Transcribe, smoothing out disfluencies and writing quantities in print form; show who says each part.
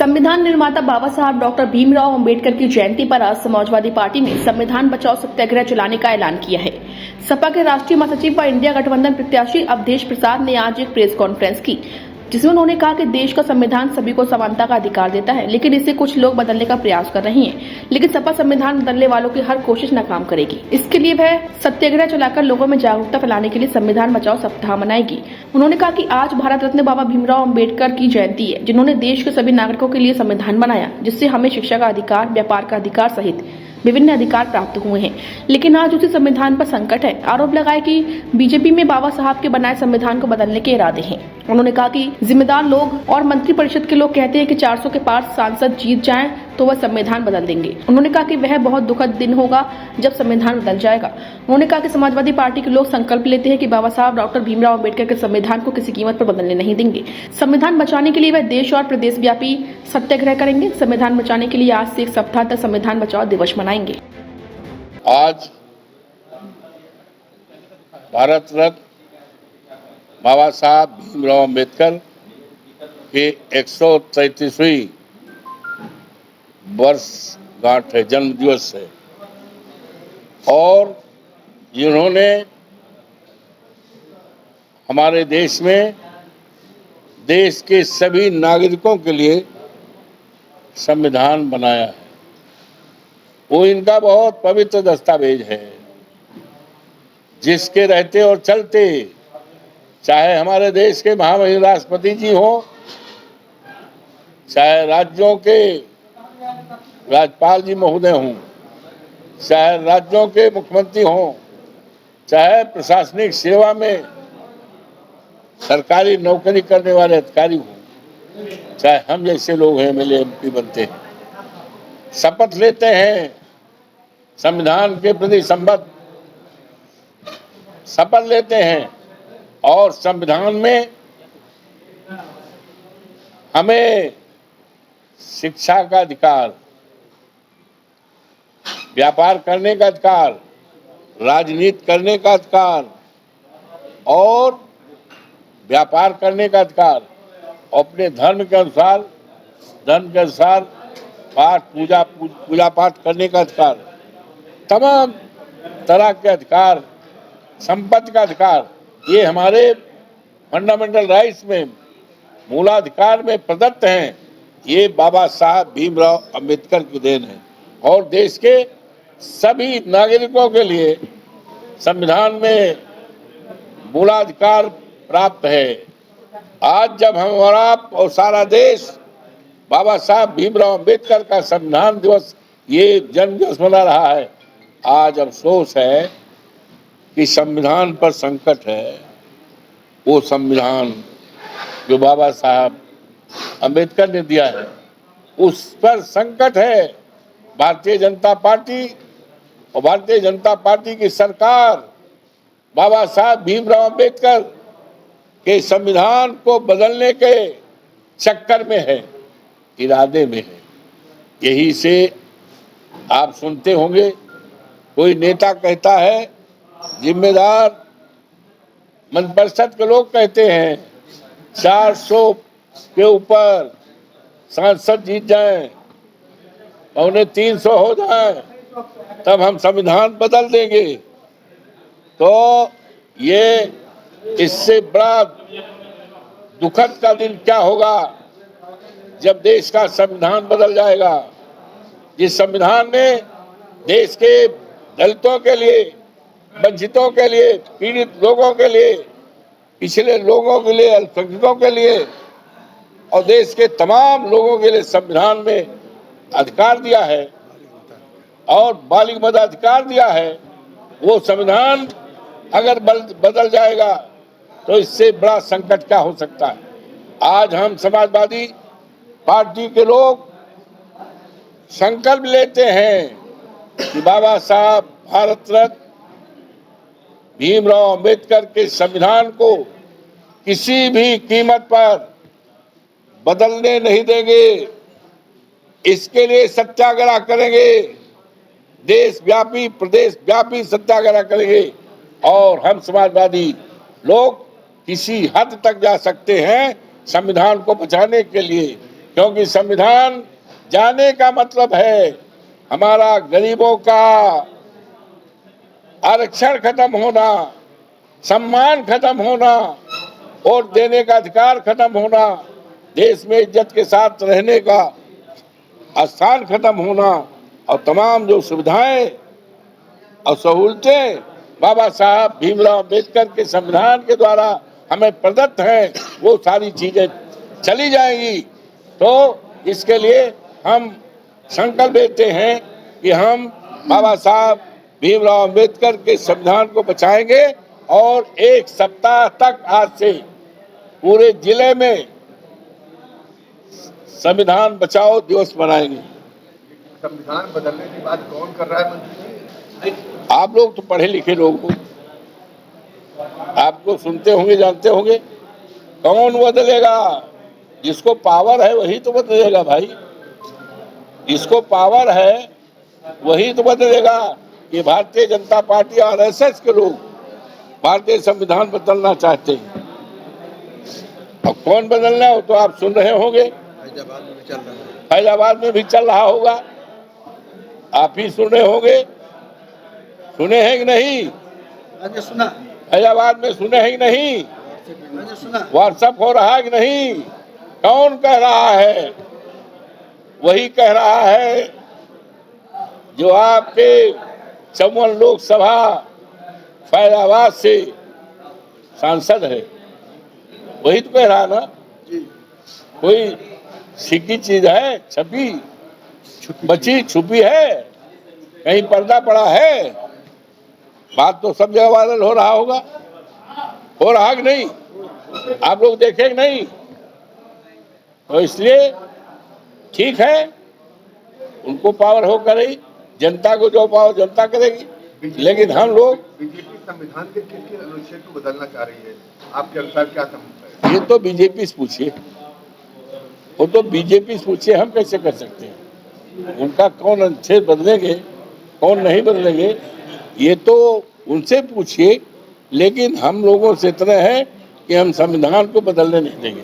Speaker 1: संविधान निर्माता बाबा साहब डॉक्टर भीमराव अंबेडकर की जयंती पर आज समाजवादी पार्टी ने संविधान बचाओ सत्याग्रह चलाने का ऐलान किया है। सपा के राष्ट्रीय महासचिव व इंडिया गठबंधन प्रत्याशी अवधेश प्रसाद ने आज एक प्रेस कॉन्फ्रेंस की, जिसमें उन्होंने कहा कि देश का संविधान सभी को समानता का अधिकार देता है, लेकिन इसे कुछ लोग बदलने का प्रयास कर रहे हैं। लेकिन सपा संविधान बदलने वालों की हर कोशिश नाकाम करेगी। इसके लिए वह सत्याग्रह चलाकर लोगों में जागरूकता फैलाने के लिए संविधान बचाओ सप्ताह मनाएगी। उन्होंने कहा कि आज भारत रत्न बाबा भीमराव अंबेडकर की जयंती है, जिन्होंने देश के सभी नागरिकों के लिए संविधान बनाया, जिससे हमें शिक्षा का अधिकार, व्यापार का अधिकार सहित विभिन्न अधिकार प्राप्त हुए हैं। लेकिन आज उसी संविधान पर संकट है। आरोप लगाया कि बीजेपी में बाबा साहब के बनाए संविधान को बदलने के इरादे हैं। उन्होंने कहा कि जिम्मेदार लोग और मंत्रिपरिषद के लोग कहते हैं कि 400 के पार सांसद जीत जाएं तो वह संविधान बदल देंगे। उन्होंने कहा कि वह बहुत दुखद दिन होगा जब संविधान बदल जाएगा। उन्होंने कहा कि समाजवादी पार्टी के लोग संकल्प लेते हैं कि बाबा साहब डॉक्टर भीमराव अंबेडकर के संविधान को किसी कीमत पर बदलने नहीं देंगे। संविधान बचाने के लिए वह देश और प्रदेश व्यापी सत्याग्रह करेंगे। संविधान बचाने के लिए आज से एक सप्ताह तक संविधान बचाओ दिवस मनाएंगे।
Speaker 2: आज भारत रत्न बाबा साहब भीमराव अंबेडकर के 133वीं वर्षगांठ है, जन्म दिवस है, और जिन्होंने हमारे देश में देश के सभी नागरिकों के लिए संविधान बनाया है, वो इनका बहुत पवित्र दस्तावेज है, जिसके रहते और चलते चाहे हमारे देश के महामहिम राष्ट्रपति जी हों, चाहे राज्यों के राज्यपाल जी महोदय हों, चाहे राज्यों के मुख्यमंत्री हों, चाहे प्रशासनिक सेवा में सरकारी नौकरी करने वाले अधिकारी हों, चाहे हम जैसे लोग हैं एमएलए एमपी बनते हैं, शपथ लेते हैं संविधान के प्रति संबद्ध शपथ लेते हैं, और संविधान में हमें शिक्षा का अधिकार, व्यापार करने का अधिकार, राजनीति करने का अधिकार और व्यापार करने का अधिकार, अपने धर्म के अनुसार पाठ पूजा पाठ करने का अधिकार, तमाम तरह के अधिकार, संपत्ति का अधिकार, ये हमारे फंडामेंटल राइट्स में, मूलाधिकार में प्रदत्त हैं। ये बाबा साहब भीमराव अंबेडकर की देन है, और देश के सभी नागरिकों के लिए संविधान में मूलाधिकार प्राप्त है। आज जब हमारा और सारा देश बाबा साहब भीमराव अंबेडकर का संविधान दिवस, ये जन्म दिवस मना रहा है, आज अफसोस है कि संविधान पर संकट है। वो संविधान जो बाबा साहब अंबेडकर ने दिया है, उस पर संकट है। भारतीय जनता पार्टी और भारतीय जनता पार्टी की सरकार बाबा साहब भीमराव अंबेडकर के संविधान को बदलने के चक्कर में है, इरादे में है। यही से आप सुनते होंगे, कोई नेता कहता है, जिम्मेदार मंत्रिपरिषद के लोग कहते हैं 400 के ऊपर सांसद जीत जाएं, 350 हो जाएं, तब हम संविधान बदल देंगे। तो ये इससे बड़ा दुखद का दिन क्या होगा जब देश का संविधान बदल जाएगा, जिस संविधान ने देश के दलितों के लिए, वंचितों के लिए, पीड़ित लोगों के लिए, पिछले लोगों के लिए, अल्पसंख्यकों के लिए और देश के तमाम लोगों के लिए संविधान में अधिकार दिया है और बालिग मताधिकार दिया है। वो संविधान अगर बदल जाएगा तो इससे बड़ा संकट क्या हो सकता है। आज हम समाजवादी पार्टी के लोग संकल्प लेते हैं कि बाबा साहब भारत रत्न भीमराव अंबेडकर के संविधान को किसी भी कीमत पर बदलने नहीं देंगे। इसके लिए सत्याग्रह करेंगे, देश व्यापी, प्रदेश व्यापी सत्याग्रह करेंगे, और हम समाजवादी लोग किसी हद तक जा सकते हैं संविधान को बचाने के लिए, क्योंकि संविधान जाने का मतलब है हमारा गरीबों का आरक्षण खत्म होना, सम्मान खत्म होना, वोट देने का अधिकार खत्म होना, देश में इज्जत के साथ रहने का स्थान खत्म होना और तमाम जो सुविधाएं और सहूलतें बाबा साहब भीमराव अम्बेडकर के संविधान के द्वारा हमें प्रदत्त हैं, वो सारी चीजें चली जाएंगी। तो इसके लिए हम संकल्प लेते हैं कि हम बाबा साहब भीमराव अम्बेडकर के संविधान को बचाएंगे और एक सप्ताह तक आज से पूरे जिले में संविधान बचाओ दिवस मनाएंगे।
Speaker 3: संविधान बदलने की बात कौन कर रहा है मंत्री जी?
Speaker 2: आप लोग तो पढ़े लिखे लोग हो, आप लोग सुनते होंगे, जानते होंगे। कौन बदलेगा? जिसको पावर है वही तो बदलेगा भाई, जिसको पावर है वही तो बदलेगा। ये भारतीय जनता पार्टी और आरएसएस के लोग भारतीय संविधान बदलना चाहते हैं। और कौन बदलना हो तो आप सुन रहे होंगे,
Speaker 3: फैजाबाद में चल रहा है,
Speaker 2: फैजाबाद में भी चल रहा होगा, आप ही सुन रहे होंगे। सुने हैं कि नहीं?
Speaker 3: मैंने सुना,
Speaker 2: फैजाबाद में सुने हैं कि नहीं?
Speaker 3: मैंने सुना।
Speaker 2: व्हाट्सएप हो रहा है कि नहीं? कौन कह रहा है? वही कह रहा है जो आपके 54 लोकसभा फैजाबाद से सांसद है, वही तो कह रहा है ना। कोई सिक्की चीज है छपी बची छुपी है, कहीं पर्दा पड़ा है? बात तो सब जगह वायरल हो रहा होगा, हो रहा कि नहीं? आप लोग देखे कि नहीं? तो इसलिए ठीक है, उनको पावर हो करेगी, जनता को जो पावर जनता करेगी, लेकिन हम लोग
Speaker 3: बीजेपी संविधान के किस किस अनुच्छेद को बदलना चाह रही है? आपके अनुसार क्या समझता है?
Speaker 2: ये तो बीजेपी से पूछिए, वो तो बीजेपी से पूछिए, हम कैसे कर सकते हैं? उनका कौन अनुच्छेद बदलेंगे कौन नहीं बदलेंगे ये तो उनसे पूछिए, लेकिन हम लोगों से इतना है कि हम संविधान को बदलने नहीं देंगे।